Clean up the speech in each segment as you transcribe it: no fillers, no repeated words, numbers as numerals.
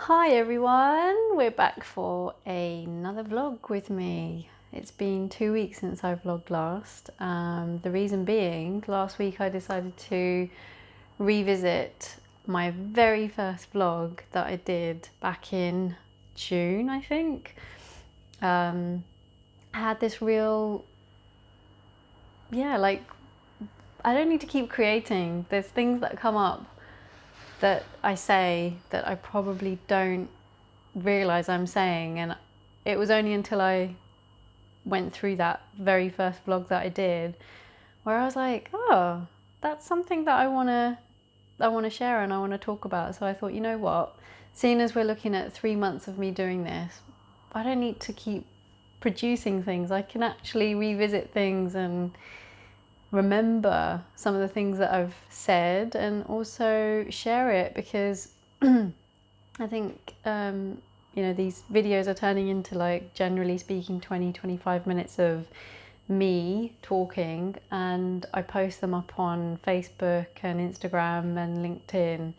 Hi everyone, we're back for another vlog with me. It's been 2 weeks since I vlogged last. The reason being, last week I decided to revisit my very first vlog that I did back in June, I think. I had this real, I don't need to keep creating. There's things that come up that I say that I probably don't realize I'm saying, and it was only until I went through that very first vlog that I did where I was like, oh, that's something that I want to share and I want to talk about. So I thought, you know what, seeing as we're looking at 3 months of me doing this, I don't need to keep producing things. I can actually revisit things and remember some of the things that I've said and also share it, because I think these videos are turning into, like, generally speaking, 20-25 minutes of me talking, and I post them up on Facebook and Instagram and LinkedIn,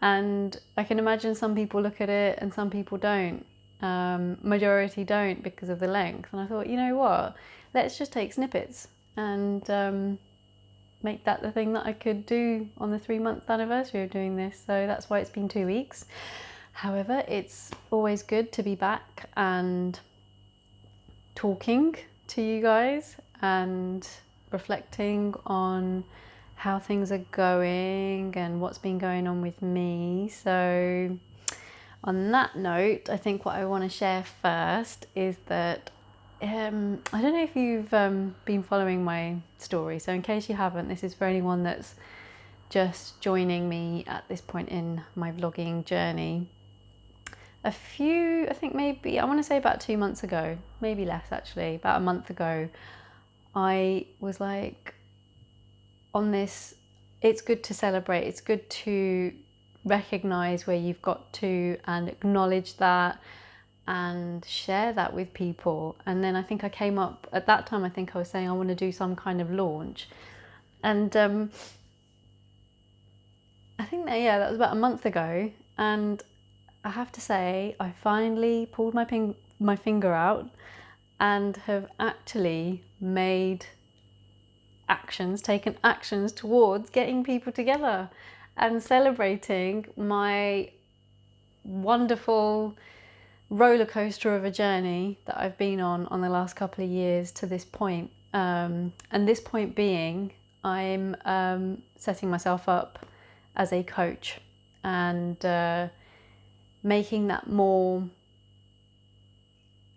and I can imagine some people look at it and some people don't. Majority don't because of the length, and I thought, you know what, let's just take snippets and make that the thing that I could do on the 3 month anniversary of doing this. So that's why it's been 2 weeks. However, it's always good to be back and talking to you guys and reflecting on how things are going and what's been going on with me. So on that note, I think what I want to share first is that I don't know if you've been following my story. So in case you haven't, this is for anyone that's just joining me at this point in my vlogging journey. I think maybe, I want to say about 2 months ago, maybe less actually, about a month ago, I was like on this, it's good to celebrate, it's good to recognize where you've got to and acknowledge that and share that with people. And then I think I came up, at that time, I think I was saying I want to do some kind of launch. And I think that, yeah, that was about a month ago. And I have to say, I finally pulled my finger out and have actually taken actions towards getting people together and celebrating my wonderful roller coaster of a journey that I've been on the last couple of years to this point. And this point being, I'm setting myself up as a coach and making that more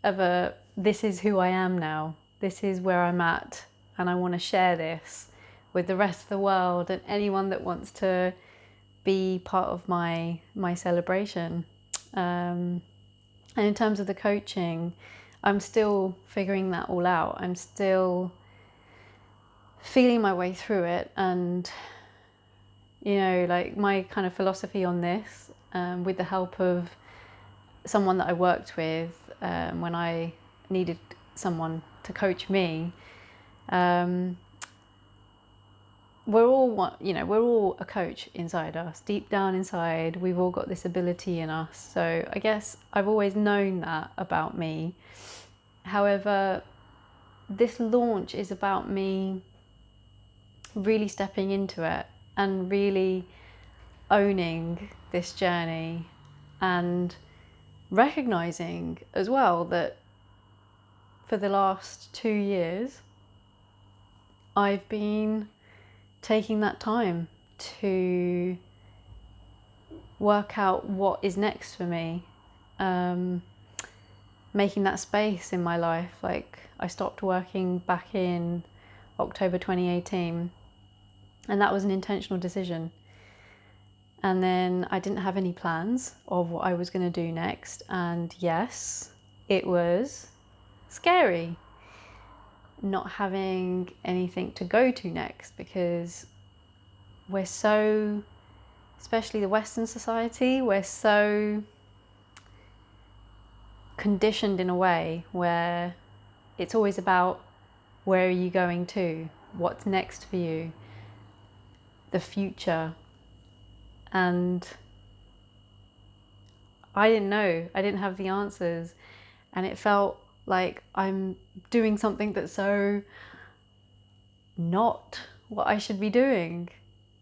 of a, this is who I am now, this is where I'm at, and I want to share this with the rest of the world and anyone that wants to be part of my celebration. And in terms of the coaching, I'm still figuring that all out. I'm still feeling my way through it, and like my kind of philosophy on this, with the help of someone that I worked with when I needed someone to coach me. We're all a coach inside us. Deep down inside, we've all got this ability in us. So I guess I've always known that about me. However, this launch is about me really stepping into it and really owning this journey, and recognizing as well that for the last 2 years I've been taking that time to work out what is next for me, making that space in my life. Like, I stopped working back in October 2018, and that was an intentional decision. And then I didn't have any plans of what I was going to do next. And yes, it was scary not having anything to go to next, because we're so, especially the Western society, we're so conditioned in a way where it's always about where are you going to, what's next for you, the future. And I didn't know. I didn't have the answers. And it felt like I'm doing something that's so not what I should be doing.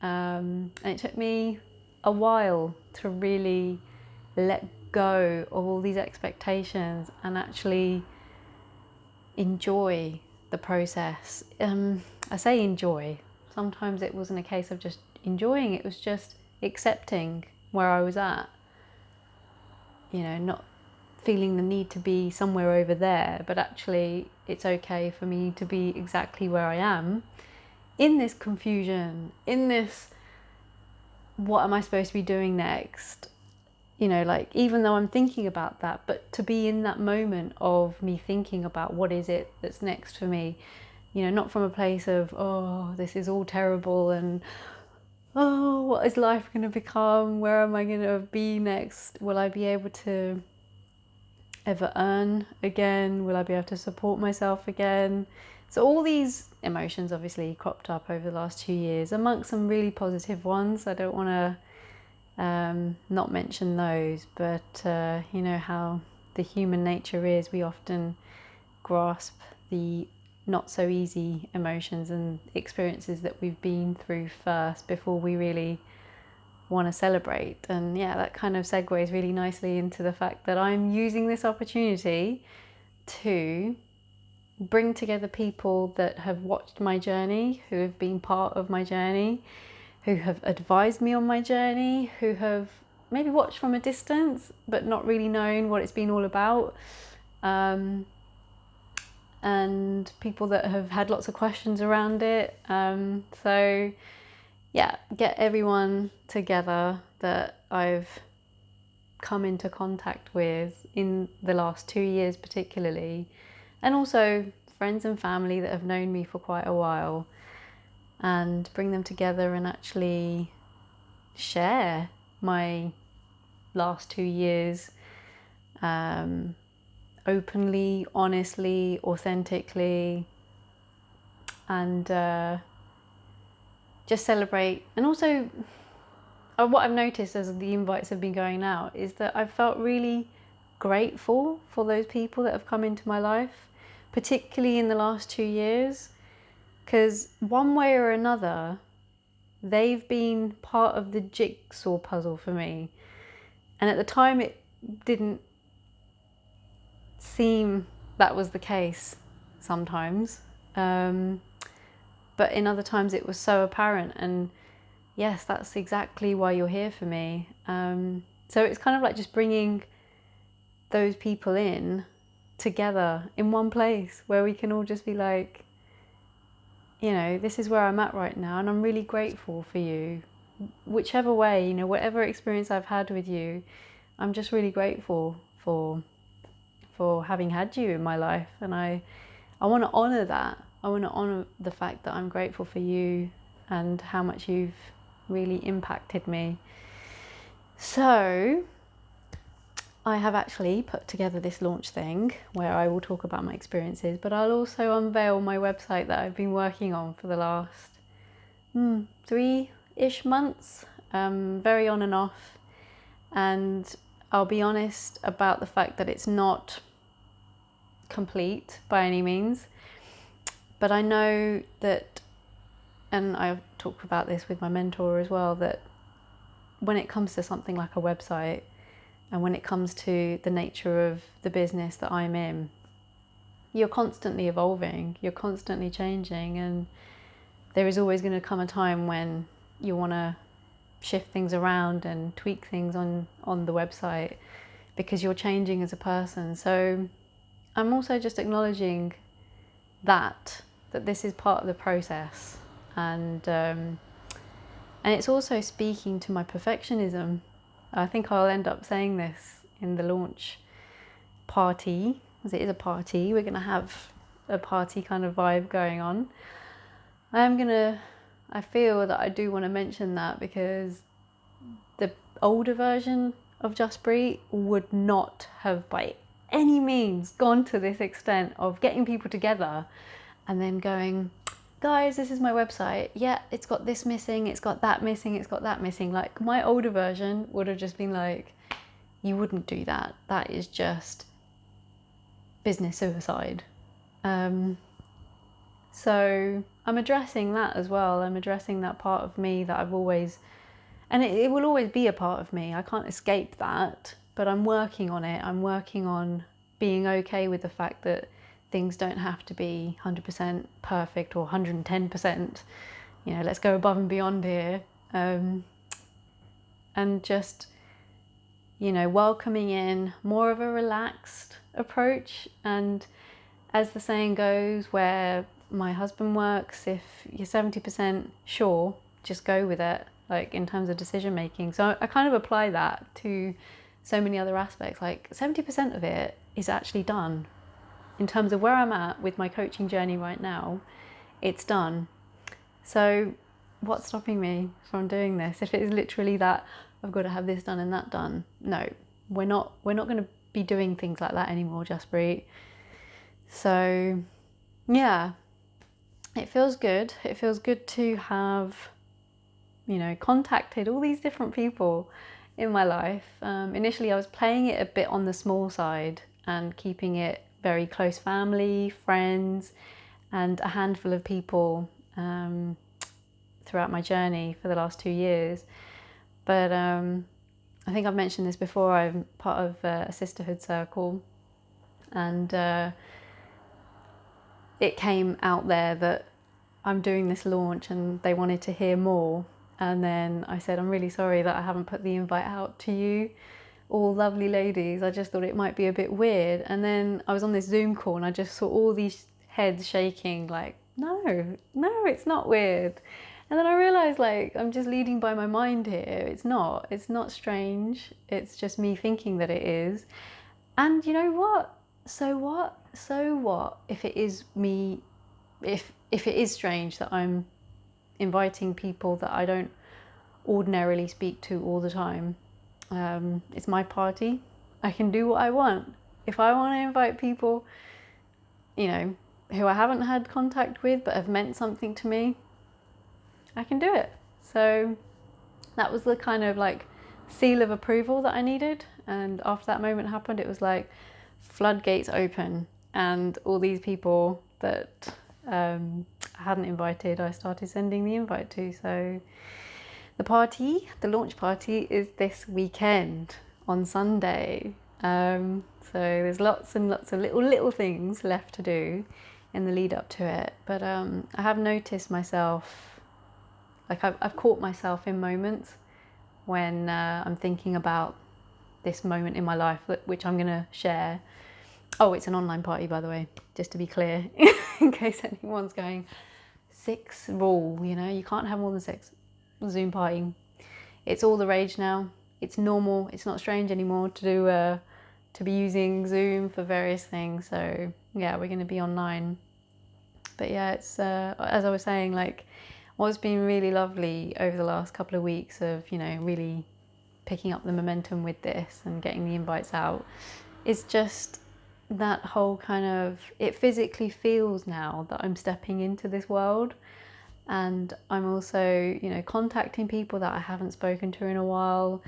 And it took me a while to really let go of all these expectations and actually enjoy the process. I say enjoy. Sometimes it wasn't a case of just enjoying, it was just accepting where I was at. You know, not feeling the need to be somewhere over there, but actually it's okay for me to be exactly where I am in this confusion, in this, what am I supposed to be doing next? You know, like, even though I'm thinking about that, but to be in that moment of me thinking about what is it that's next for me, you know, not from a place of, oh, this is all terrible and, oh, what is life going to become? Where am I going to be next? Will I be able to ever earn again? Will I be able to support myself again? So all these emotions obviously cropped up over the last 2 years, amongst some really positive ones. I don't want to not mention those, but you know how the human nature is, we often grasp the not so easy emotions and experiences that we've been through first before we really want to celebrate. And yeah, that kind of segues really nicely into the fact that I'm using this opportunity to bring together people that have watched my journey, who have been part of my journey, who have advised me on my journey, who have maybe watched from a distance but not really known what it's been all about, and people that have had lots of questions around it. So yeah, get everyone together that I've come into contact with in the last 2 years particularly, and also friends and family that have known me for quite a while, and bring them together and actually share my last 2 years openly, honestly, authentically, and just celebrate. And also what I've noticed as the invites have been going out is that I've felt really grateful for those people that have come into my life, particularly in the last 2 years, because one way or another they've been part of the jigsaw puzzle for me. And at the time it didn't seem that was the case sometimes, but in other times it was so apparent, and yes, that's exactly why you're here for me. So it's kind of like just bringing those people in together in one place where we can all just be like, you know, this is where I'm at right now and I'm really grateful for you. Whichever way, you know, whatever experience I've had with you, I'm just really grateful for having had you in my life. And I want to honour that. I want to honour the fact that I'm grateful for you and how much you've really impacted me. So I have actually put together this launch thing where I will talk about my experiences, but I'll also unveil my website that I've been working on for the last 3-ish months, very on and off. And I'll be honest about the fact that it's not complete by any means, but I know that, and I've talked about this with my mentor as well, that when it comes to something like a website, and when it comes to the nature of the business that I'm in, you're constantly evolving, you're constantly changing, and there is always going to come a time when you want to shift things around and tweak things on the website because you're changing as a person. So I'm also just acknowledging that this is part of the process, and it's also speaking to my perfectionism. I think I'll end up saying this in the launch party, as it is a party. We're going to have a party kind of vibe going on. I feel that I do want to mention that because the older version of Just Breathe would not have by any means gone to this extent of getting people together and then going, guys, this is my website. Yeah, it's got this missing, it's got that missing, it's got that missing. Like, my older version would have just been like, you wouldn't do that. That is just business suicide. So I'm addressing that as well. I'm addressing that part of me that I've always, and it will always be a part of me. I can't escape that, but I'm working on it. I'm working on being okay with the fact that things don't have to be 100% perfect or 110%. You know, let's go above and beyond here. And just, you know, welcoming in more of a relaxed approach. And as the saying goes, where my husband works, if you're 70% sure, just go with it, like in terms of decision making. So I kind of apply that to so many other aspects. Like 70% of it is actually done. In terms of where I'm at with my coaching journey right now, it's done. So what's stopping me from doing this? If it is literally that I've got to have this done and that done, no, we're not going to be doing things like that anymore, Jaspreet. So yeah, it feels good. It feels good to have, you know, contacted all these different people in my life. Initially, I was playing it a bit on the small side and keeping it very close family, friends, and a handful of people throughout my journey for the last 2 years. But I think I've mentioned this before. I'm part of a sisterhood circle, and it came out there that I'm doing this launch and they wanted to hear more. And then I said, I'm really sorry that I haven't put the invite out to you, all lovely ladies. I just thought it might be a bit weird. And then I was on this Zoom call and I just saw all these heads shaking like, no, it's not weird. And then I realised, like, I'm just leading by my mind here. It's not strange. It's just me thinking that it is. And you know what? So what if it is me, if it is strange that I'm inviting people that I don't ordinarily speak to all the time. It's my party. I can do what I want. If I want to invite people, you know, who I haven't had contact with but have meant something to me, I can do it. So that was the kind of like seal of approval that I needed. And after that moment happened, it was like floodgates open, and all these people that I hadn't invited, I started sending the invite to. So the launch party is this weekend on Sunday. So there's lots and lots of little things left to do in the lead up to it. But I have noticed myself, like I've caught myself in moments when I'm thinking about this moment in my life, which I'm going to share. Oh, it's an online party, by the way, just to be clear, in case anyone's going, 6 rule, you know, you can't have more than 6 Zoom partying. It's all the rage now. It's normal. It's not strange anymore to be using Zoom for various things. So yeah, we're going to be online. But yeah, it's as I was saying, like, what's been really lovely over the last couple of weeks of, you know, really picking up the momentum with this and getting the invites out is just that whole kind of, it physically feels now that I'm stepping into this world. And I'm also, you know, contacting people that I haven't spoken to in a while.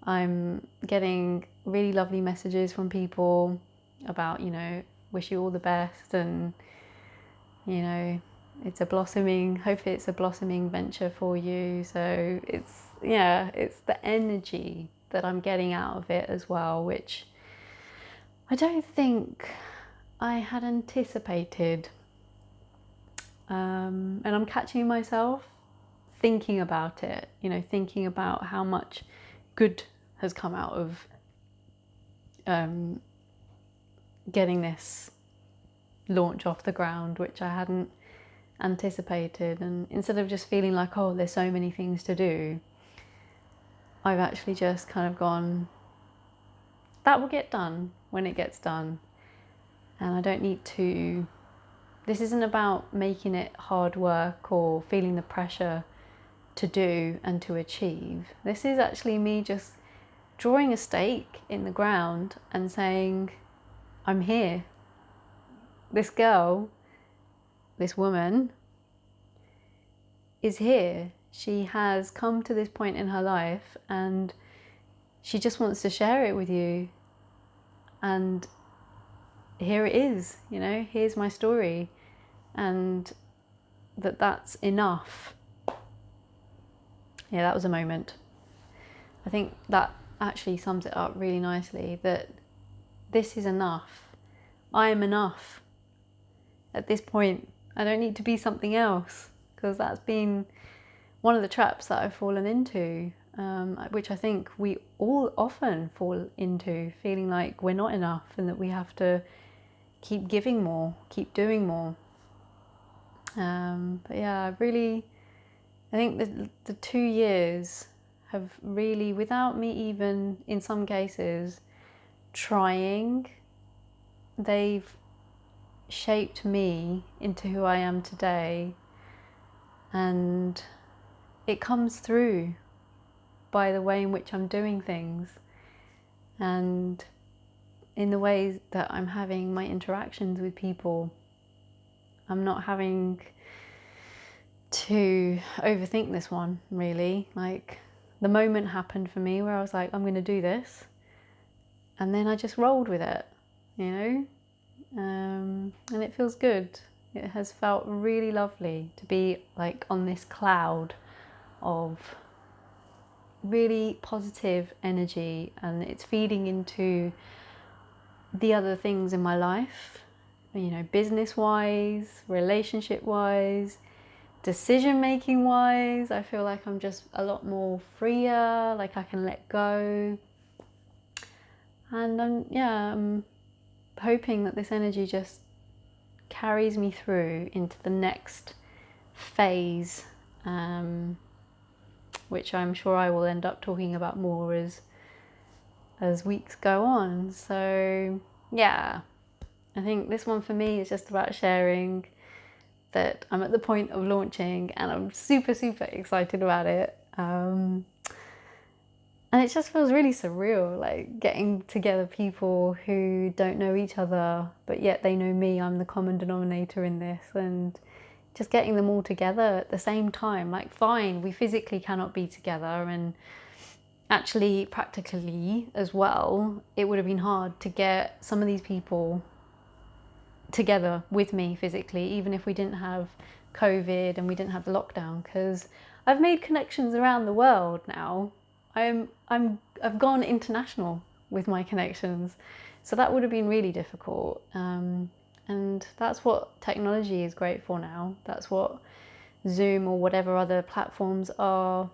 I'm getting really lovely messages from people about, you know, wish you all the best, and, you know, hopefully it's a blossoming venture for you. So it's the energy that I'm getting out of it as well, which I don't think I had anticipated. And I'm catching myself thinking about it, you know, thinking about how much good has come out of getting this launch off the ground, which I hadn't anticipated. And instead of just feeling like, oh, there's so many things to do, I've actually just kind of gone, that will get done when it gets done. And I don't need to, this isn't about making it hard work or feeling the pressure to do and to achieve. This is actually me just drawing a stake in the ground and saying, I'm here. This girl, this woman, is here. She has come to this point in her life and she just wants to share it with you. And here it is, you know, here's my story. And that's enough. Yeah, that was a moment. I think that actually sums it up really nicely, that this is enough. I am enough. At this point, I don't need to be something else, because that's been one of the traps that I've fallen into, which I think we all often fall into, feeling like we're not enough and that we have to keep giving more, keep doing more. But yeah, I think the 2 years have really, without me even in some cases trying, they've shaped me into who I am today. And it comes through by the way in which I'm doing things and in the ways that I'm having my interactions with people. I'm not having to overthink this one, really. Like, the moment happened for me where I was like, I'm going to do this. And then I just rolled with it, you know? And it feels good. It has felt really lovely to be like on this cloud of really positive energy, and it's feeding into the other things in my life, you know, business wise, relationship wise, decision making wise. I feel like I'm just a lot more freer, like I can let go. And I'm hoping that this energy just carries me through into the next phase, which I'm sure I will end up talking about more as weeks go on. So yeah, I think this one for me is just about sharing that I'm at the point of launching and I'm super, super excited about it. And it just feels really surreal, like getting together people who don't know each other, but yet they know me. I'm the common denominator in this, and just getting them all together at the same time. Like, fine, we physically cannot be together, and actually practically as well, it would have been hard to get some of these people together with me physically, even if we didn't have COVID and we didn't have the lockdown, because I've made connections around the world now. I've gone international with my connections, so that would have been really difficult. And that's what technology is great for now. That's what Zoom or whatever other platforms are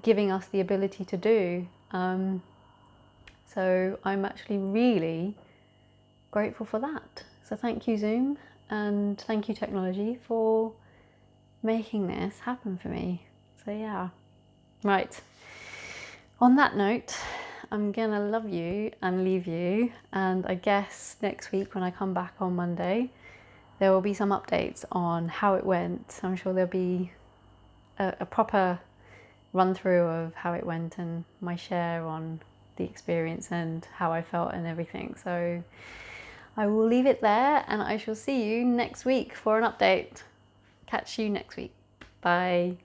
giving us the ability to do. So I'm actually really grateful for that. So thank you, Zoom, and thank you, technology, for making this happen for me. So yeah, right. On that note, I'm gonna love you and leave you, and I guess next week when I come back on Monday, there will be some updates on how it went. I'm sure there'll be a proper run through of how it went and my share on the experience and how I felt and everything. So I will leave it there, and I shall see you next week for an update. Catch you next week. Bye.